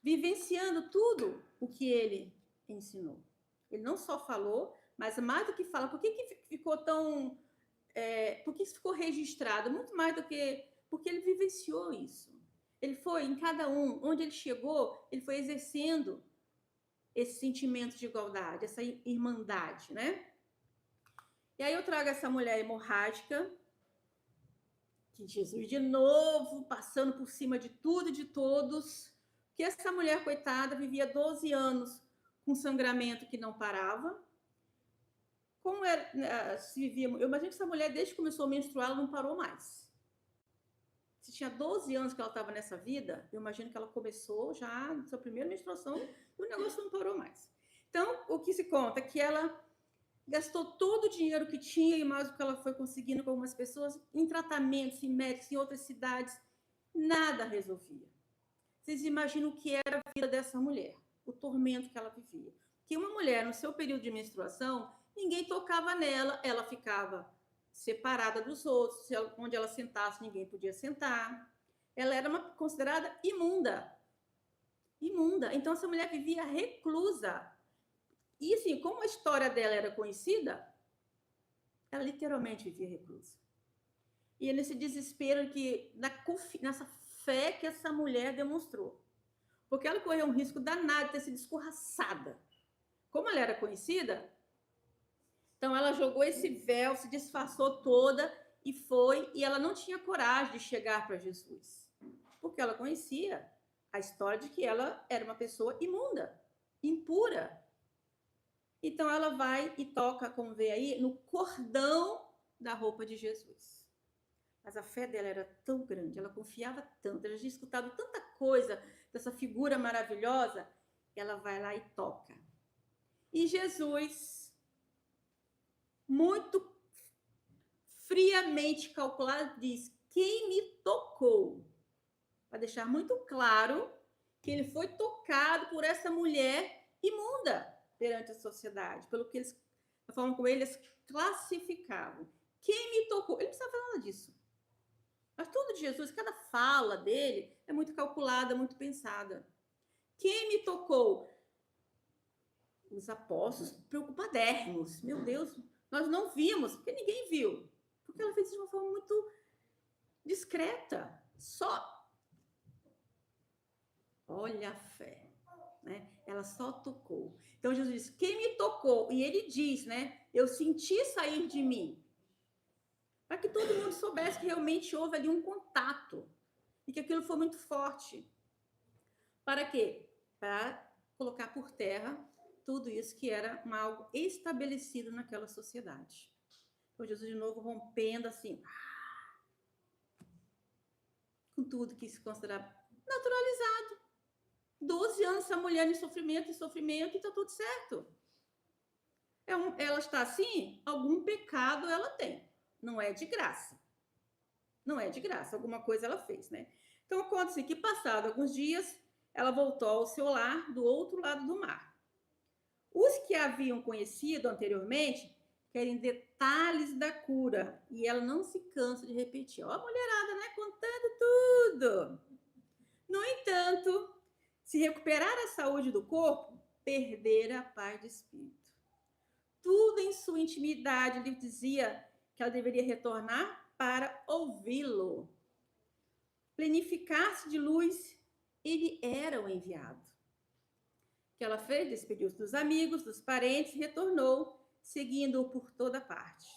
vivenciando tudo o que ele ensinou. Ele não só falou, mas mais do que fala. Por que ficou tão... por que isso ficou registrado? Muito mais do que... Porque ele vivenciou isso. Ele foi, em cada um, onde ele chegou, ele foi exercendo esse sentimento de igualdade, essa irmandade, né? E aí eu trago essa mulher hemorrágica, que Jesus, de novo, passando por cima de tudo e de todos, que essa mulher, coitada, vivia 12 anos com sangramento que não parava. Como se vivia... Eu imagino que essa mulher, desde que começou a menstruar, ela não parou mais. Se tinha 12 anos que ela estava nessa vida, eu imagino que ela começou já na sua primeira menstruação e o negócio não parou mais. Então, o que se conta é que ela gastou todo o dinheiro que tinha e mais o que ela foi conseguindo com algumas pessoas em tratamentos, em médicos, em outras cidades. Nada resolvia. Vocês imaginam o que era a vida dessa mulher, o tormento que ela vivia. Que uma mulher, no seu período de menstruação, ninguém tocava nela, ela ficava separada dos outros, onde ela sentasse, ninguém podia sentar. Ela era considerada imunda. Imunda. Então, essa mulher vivia reclusa. E, assim, como a história dela era conhecida, ela literalmente vivia reclusa. E é nesse desespero nessa fé que essa mulher demonstrou. Porque ela correu um risco danado de ter sido escorraçada. Como ela era conhecida, então ela jogou esse véu, se disfarçou toda e foi, e ela não tinha coragem de chegar para Jesus. Porque ela conhecia a história de que ela era uma pessoa imunda, impura. Então ela vai e toca, como vê aí, no cordão da roupa de Jesus. Mas a fé dela era tão grande, ela confiava tanto, ela tinha escutado tanta coisa dessa figura maravilhosa, ela vai lá e toca. E Jesus, muito friamente calculado, diz: quem me tocou? Para deixar muito claro que ele foi tocado por essa mulher imunda perante a sociedade, pelo que eles, da forma como eles classificavam. Quem me tocou? Ele não precisava falar nada disso. Mas tudo de Jesus, cada fala dele é muito calculada, muito pensada. Quem me tocou? Os apóstolos preocupadérrimos. Meu Deus, nós não vimos, porque ninguém viu. Porque ela fez isso de uma forma muito discreta. Só. Olha a fé. Né? Ela só tocou. Então Jesus diz: quem me tocou? E ele diz, né? Eu senti sair de mim. Para que todo mundo soubesse que realmente houve ali um contato. E que aquilo foi muito forte. Para quê? Para colocar por terra tudo isso que era algo estabelecido naquela sociedade. Então Jesus de novo rompendo assim, com tudo que se considerava naturalizado. 12 anos essa mulher em sofrimento, e está tudo certo. Ela está assim, algum pecado ela tem. Não é de graça. Não é de graça, alguma coisa ela fez, né? Então, acontece que, passado alguns dias, ela voltou ao seu lar do outro lado do mar. Os que a haviam conhecido anteriormente querem detalhes da cura, e ela não se cansa de repetir. Ó, a mulherada, né? Contando tudo. No entanto, se recuperar a saúde do corpo, perder a paz de espírito. Tudo em sua intimidade lhe dizia que ela deveria retornar para ouvi-lo. Plenificar-se de luz, ele era o enviado. O que ela fez? Despediu-se dos amigos, dos parentes, e retornou, seguindo-o por toda parte.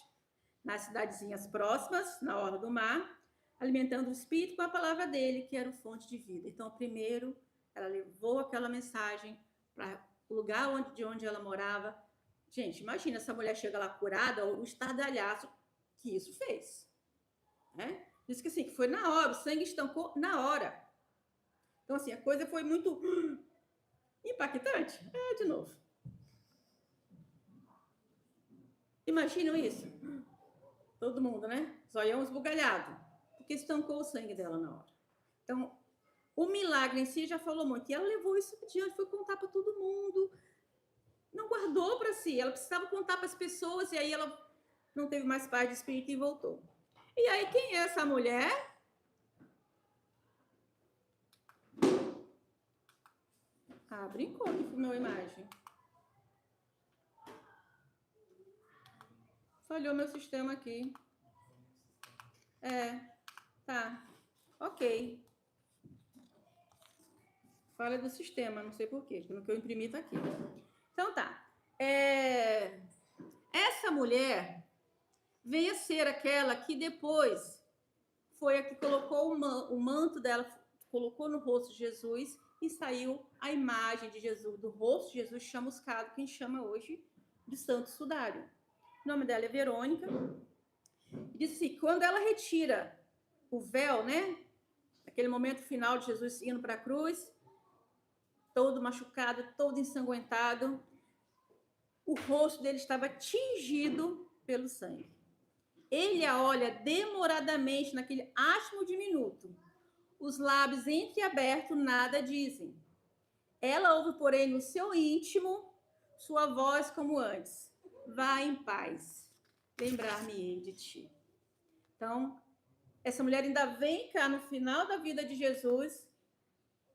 Nas cidadezinhas próximas, na orla do mar, alimentando o espírito com a palavra dele, que era o fonte de vida. Então, primeiro, ela levou aquela mensagem para o lugar de onde ela morava. Gente, imagina, essa mulher chega lá curada, o estardalhaço que isso fez. Né? Diz que assim, que foi na hora, o sangue estancou na hora. Então, assim, a coisa foi muito impactante. De novo. Imaginam isso? Todo mundo, né? Zoião esbugalhado. Porque estancou o sangue dela na hora. Então, o milagre em si já falou muito. E ela levou isso adiante, foi contar para todo mundo. Não guardou para si. Ela precisava contar para as pessoas e aí ela não teve mais paz de espírito e voltou. E aí, quem é essa mulher? Brincou aqui com a minha imagem. Falhou meu sistema aqui. Tá. Ok. Falha do sistema, não sei porquê. No que eu imprimi tá aqui. Então tá. Essa mulher veio a ser aquela que depois foi a que colocou o manto dela, colocou no rosto de Jesus e saiu a imagem de Jesus, do rosto de Jesus chamuscado, que a gente chama hoje de Santo Sudário. O nome dela é Verônica. E diz assim, quando ela retira o véu, né? Aquele momento final de Jesus indo para a cruz, todo machucado, todo ensanguentado, o rosto dele estava tingido pelo sangue. Ele a olha demoradamente naquele áspero diminuto. Os lábios entreabertos nada dizem. Ela ouve, porém, no seu íntimo, sua voz como antes. Vá em paz, lembrar-me-ei de ti. Então, essa mulher ainda vem cá no final da vida de Jesus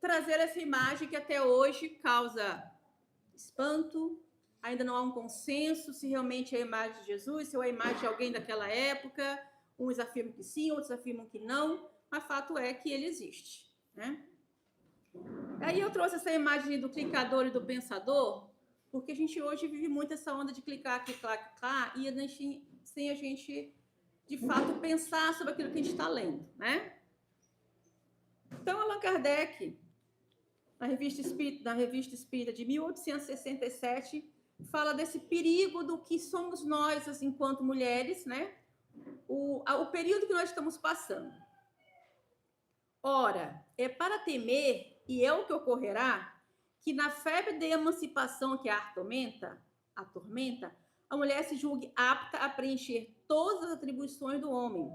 trazer essa imagem que até hoje causa espanto. Ainda não há um consenso se realmente é a imagem de Jesus, se é a imagem de alguém daquela época. Uns afirmam que sim, outros afirmam que não, mas fato é que ele existe, né? Aí eu trouxe essa imagem do clicador e do pensador, porque a gente hoje vive muito essa onda de clicar, clicar, clicar, e sem a gente, de fato, pensar sobre aquilo que a gente está lendo, né? Então, Allan Kardec, na Revista Espírita de 1867, fala desse perigo do que somos nós, enquanto mulheres, né? O período que nós estamos passando. Ora, é para temer, e é o que ocorrerá, que na febre de emancipação que a atormenta, a mulher se julgue apta a preencher todas as atribuições do homem,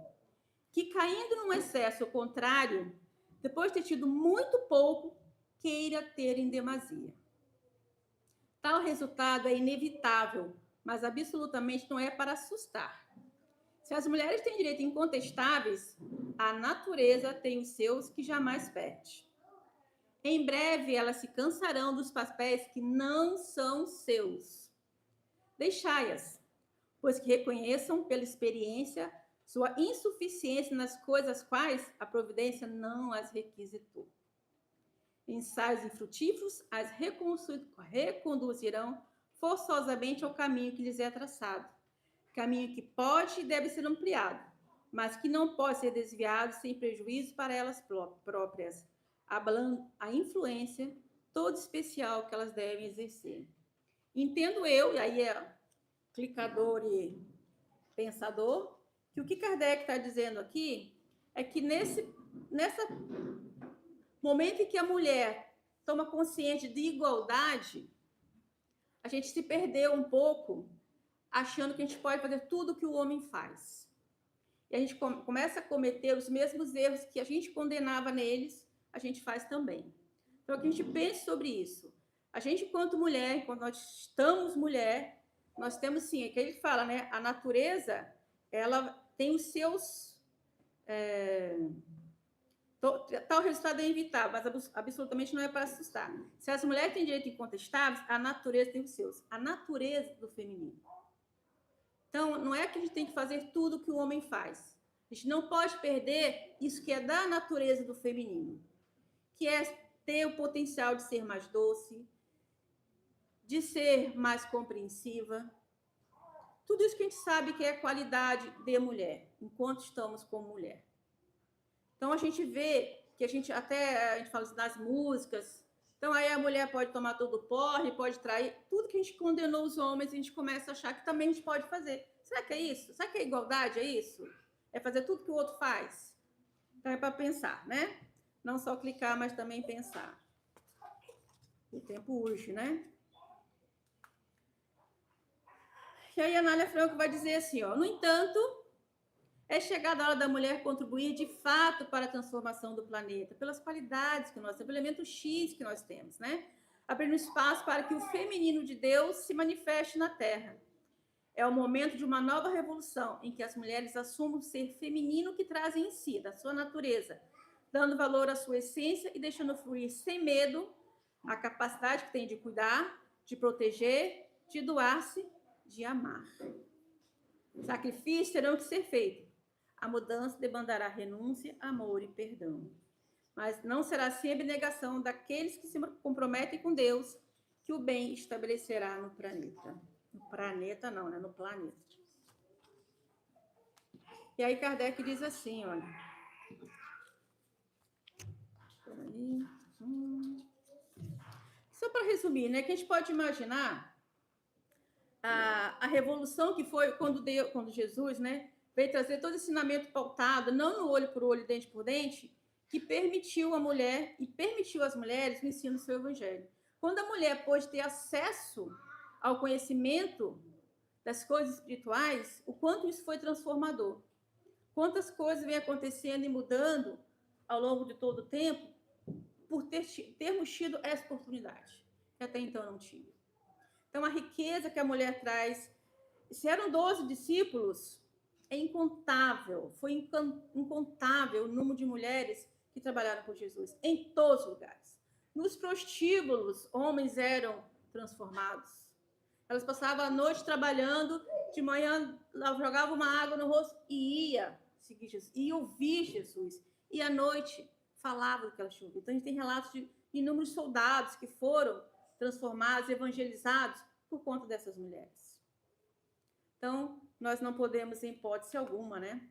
que caindo num excesso contrário, depois de ter tido muito pouco, queira ter em demasia. Tal resultado é inevitável, mas absolutamente não é para assustar. Se as mulheres têm direitos incontestáveis, a natureza tem os seus que jamais perde. Em breve, elas se cansarão dos papéis que não são seus. Deixai-as, pois que reconheçam pela experiência sua insuficiência nas coisas quais a providência não as requisitou. Ensaios infrutíferos as reconduzirão forçosamente ao caminho que lhes é traçado. Caminho que pode e deve ser ampliado, mas que não pode ser desviado sem prejuízo para elas próprias, a influência toda especial que elas devem exercer. Entendo eu, e aí é clicador e pensador, que o que Kardec está dizendo aqui é que nesse momento em que a mulher toma consciência de igualdade, a gente se perdeu um pouco achando que a gente pode fazer tudo que o homem faz. E a gente começa a cometer os mesmos erros que a gente condenava neles, a gente faz também. Então, que a gente pense sobre isso. A gente, enquanto mulher, enquanto nós estamos mulher, nós temos sim, é que ele fala, né? A natureza, ela tem os seus... tal resultado é inevitável, mas absolutamente não é para assustar. Se as mulheres têm direitos incontestáveis, a natureza tem os seus. A natureza do feminino. Então, não é que a gente tem que fazer tudo que o homem faz. A gente não pode perder isso que é da natureza do feminino, que é ter o potencial de ser mais doce, de ser mais compreensiva. Tudo isso que a gente sabe que é qualidade de mulher, enquanto estamos como mulher. Então, a gente vê que a gente fala assim, nas músicas. Então, aí a mulher pode tomar todo o porre, pode trair. Tudo que a gente condenou os homens, a gente começa a achar que também a gente pode fazer. Será que é isso? Será que é igualdade? É isso? É fazer tudo que o outro faz? Então, é para pensar, né? Não só clicar, mas também pensar. O tempo urge, né? E aí a Anália Franco vai dizer assim, ó, no entanto, é chegada a hora da mulher contribuir de fato para a transformação do planeta, pelas qualidades que nós temos, pelo elemento X que nós temos, né? Abrindo espaço para que o feminino de Deus se manifeste na Terra. É o momento de uma nova revolução, em que as mulheres assumem o ser feminino que trazem em si, da sua natureza, dando valor à sua essência e deixando fluir sem medo a capacidade que tem de cuidar, de proteger, de doar-se, de amar. Sacrifícios terão que ser feitos. A mudança demandará renúncia, amor e perdão. Mas não será sem abnegação daqueles que se comprometem com Deus que o bem estabelecerá no planeta. No planeta não, né? No planeta. E aí Kardec diz assim, olha. só para resumir, né, que a gente pode imaginar a revolução que foi quando Jesus, né, veio trazer todo esse ensinamento pautado, não no olho por olho, dente por dente, que permitiu a mulher e permitiu às mulheres o ensino do seu evangelho. Quando a mulher pôde ter acesso ao conhecimento das coisas espirituais, o quanto isso foi transformador. Quantas coisas vem acontecendo e mudando ao longo de todo o tempo por termos tido essa oportunidade, que até então não tinha. Então, a riqueza que a mulher traz, se eram 12 discípulos, é incontável, foi incontável o número de mulheres que trabalharam com Jesus, em todos os lugares. Nos prostíbulos, homens eram transformados. Elas passavam a noite trabalhando, de manhã jogavam uma água no rosto e ia seguir Jesus, ia ouvir Jesus. E à noite falavam do que elas tinham ouvido. Então, a gente tem relatos de inúmeros soldados que foram transformados, evangelizados por conta dessas mulheres. Então, nós não podemos, em hipótese alguma, né,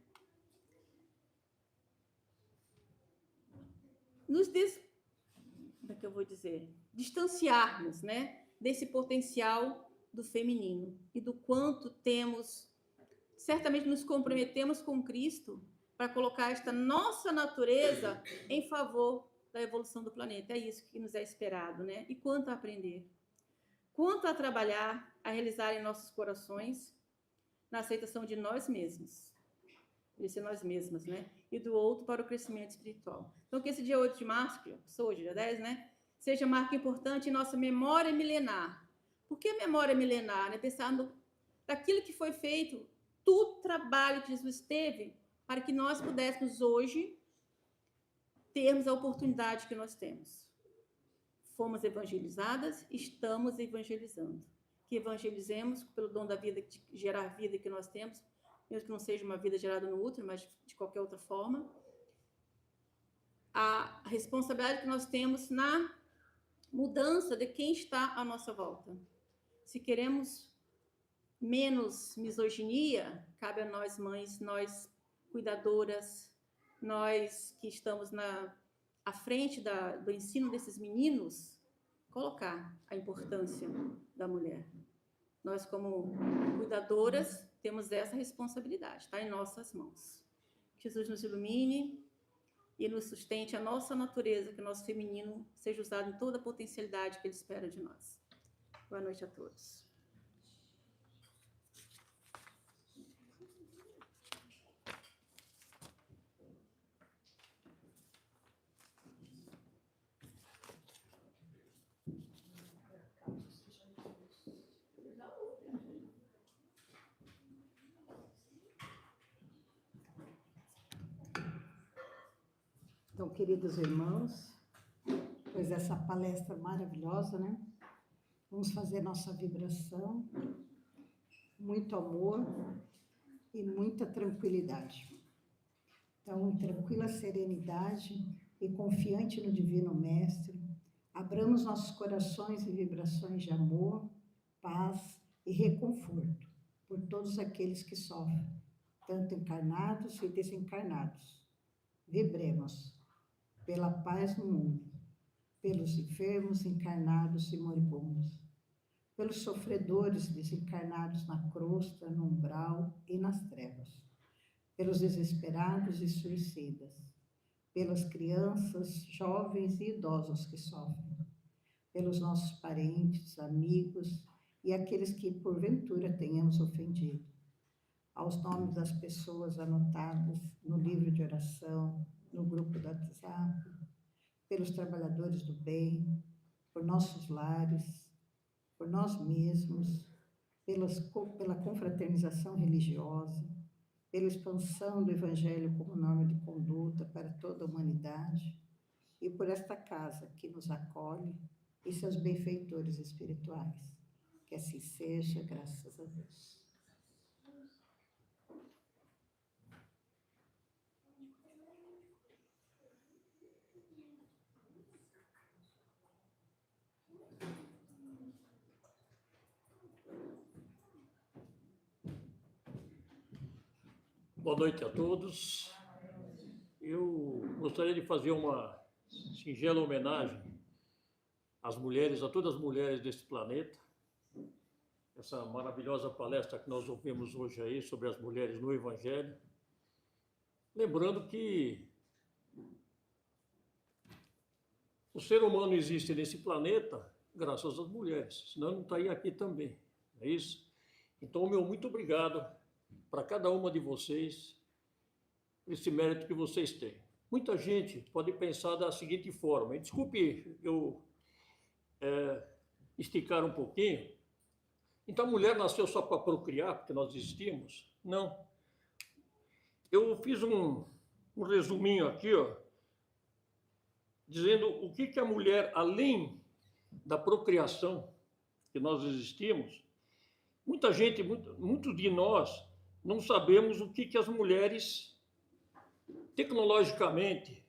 como é que eu vou dizer? Distanciarmos, né, desse potencial do feminino e do quanto temos, certamente nos comprometemos com Cristo para colocar esta nossa natureza em favor da evolução do planeta. É isso que nos é esperado, né? E quanto a aprender, quanto a trabalhar, a realizar em nossos corações na aceitação de nós mesmos, de ser nós mesmas, né? E do outro para o crescimento espiritual. Então, que esse dia 8 de março, que sou hoje, dia 10, né? Seja marca importante em nossa memória milenar. Por que memória milenar? Né? Pensar daquilo que foi feito, todo o trabalho que Jesus teve para que nós pudéssemos hoje termos a oportunidade que nós temos. Fomos evangelizadas, estamos evangelizando. Que evangelizemos pelo dom da vida, de gerar vida que nós temos, mesmo que não seja uma vida gerada no útero, mas de qualquer outra forma. A responsabilidade que nós temos na mudança de quem está à nossa volta. Se queremos menos misoginia, cabe a nós mães, nós cuidadoras, nós que estamos à frente do ensino desses meninos, colocar a importância da mulher. Nós, como cuidadoras, temos essa responsabilidade, está em nossas mãos. Que Jesus nos ilumine e nos sustente a nossa natureza, que o nosso feminino seja usado em toda a potencialidade que Ele espera de nós. Boa noite a todos. Então, queridos irmãos, pois essa palestra maravilhosa, né? Vamos fazer nossa vibração, muito amor e muita tranquilidade. Então, em tranquila serenidade e confiante no Divino Mestre, abramos nossos corações e vibrações de amor, paz e reconforto por todos aqueles que sofrem, tanto encarnados e desencarnados. Vibremos pela paz no mundo, pelos enfermos, encarnados e moribundos, pelos sofredores desencarnados na crosta, no umbral e nas trevas, pelos desesperados e suicidas, pelas crianças, jovens e idosos que sofrem, pelos nossos parentes, amigos e aqueles que porventura tenhamos ofendido, aos nomes das pessoas anotadas no livro de oração, no grupo do WhatsApp, pelos trabalhadores do bem, por nossos lares, por nós mesmos, pela confraternização religiosa, pela expansão do Evangelho como norma de conduta para toda a humanidade e por esta casa que nos acolhe e seus benfeitores espirituais. Que assim seja, graças a Deus. Boa noite a todos. Eu gostaria de fazer uma singela homenagem às mulheres, a todas as mulheres deste planeta. Essa maravilhosa palestra que nós ouvimos hoje aí sobre as mulheres no Evangelho. Lembrando que o ser humano existe nesse planeta graças às mulheres, senão não estaria aqui também, não é isso? Então, meu muito obrigado para cada uma de vocês, por esse mérito que vocês têm. Muita gente pode pensar da seguinte forma, e desculpe eu esticar um pouquinho, então a mulher nasceu só para procriar, porque nós existimos? Não. Eu fiz um resuminho aqui, ó, dizendo o que a mulher, além da procriação que nós existimos, muita gente, muitos de nós, não sabemos o que as mulheres, tecnologicamente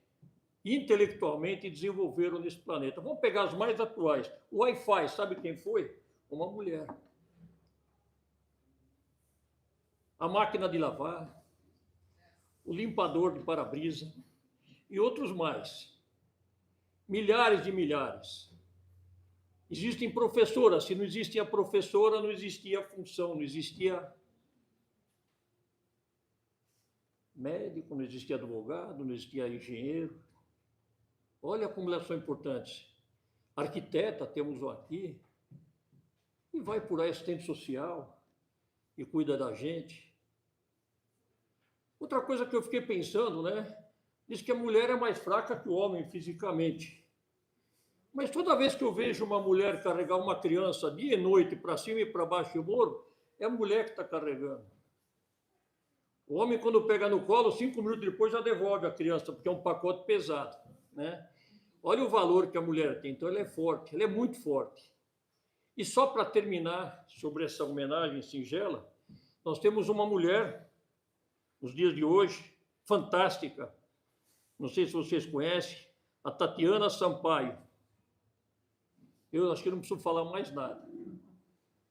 e intelectualmente, desenvolveram nesse planeta. Vamos pegar as mais atuais. O Wi-Fi, sabe quem foi? Uma mulher. A máquina de lavar, o limpador de para-brisa e outros mais. Milhares de milhares. Existem professoras. Se não existia professora, não existia função, não existia médico, não existia advogado, não existia engenheiro. Olha como elas são importantes. Arquiteta, temos um aqui, e vai por aí, assistente social, e cuida da gente. Outra coisa que eu fiquei pensando, né? Diz que a mulher é mais fraca que o homem fisicamente. Mas toda vez que eu vejo uma mulher carregar uma criança dia e noite, para cima e para baixo do muro, é a mulher que está carregando. O homem, quando pega no colo, 5 minutos depois já devolve a criança, porque é um pacote pesado, né? Olha o valor que a mulher tem. Então, ela é forte, ela é muito forte. E só para terminar sobre essa homenagem singela, nós temos uma mulher, nos dias de hoje, fantástica. Não sei se vocês conhecem, a Tatiana Sampaio. Eu acho que não preciso falar mais nada,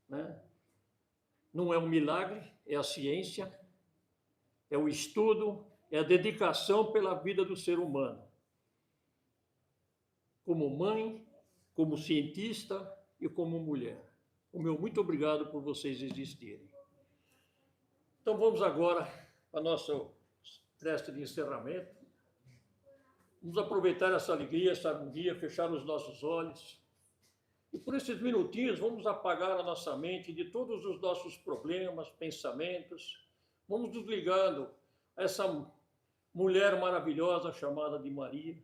né? Não é um milagre, é a ciência, é o estudo, é a dedicação pela vida do ser humano. Como mãe, como cientista e como mulher. O meu muito obrigado por vocês existirem. Então vamos agora para a nossa festa de encerramento. Vamos aproveitar essa alegria, essa harmonia, fechar os nossos olhos. E por esses minutinhos vamos apagar a nossa mente de todos os nossos problemas, pensamentos. Vamos nos ligando a essa mulher maravilhosa chamada de Maria,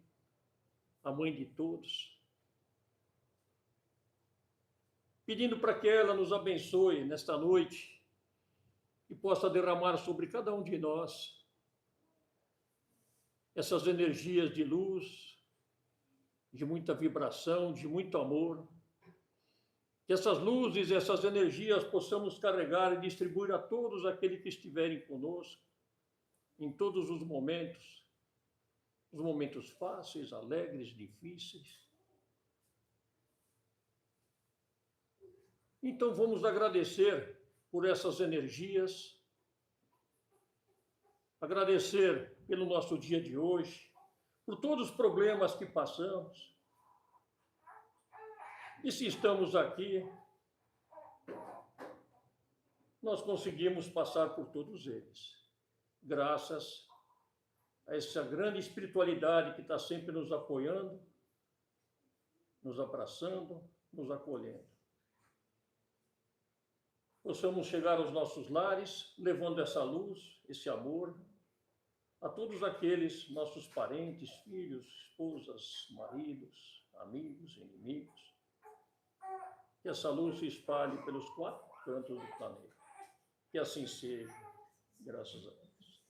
a mãe de todos, pedindo para que ela nos abençoe nesta noite e possa derramar sobre cada um de nós essas energias de luz, de muita vibração, de muito amor, que essas luzes, essas energias possamos carregar e distribuir a todos aqueles que estiverem conosco, em todos os momentos fáceis, alegres, difíceis. Então vamos agradecer por essas energias, agradecer pelo nosso dia de hoje, por todos os problemas que passamos. E se estamos aqui, nós conseguimos passar por todos eles, graças a essa grande espiritualidade que está sempre nos apoiando, nos abraçando, nos acolhendo. Possamos chegar aos nossos lares, levando essa luz, esse amor, a todos aqueles nossos parentes, filhos, esposas, maridos, amigos, inimigos. Que essa luz se espalhe pelos 4 cantos do planeta. Que assim seja, graças a Deus.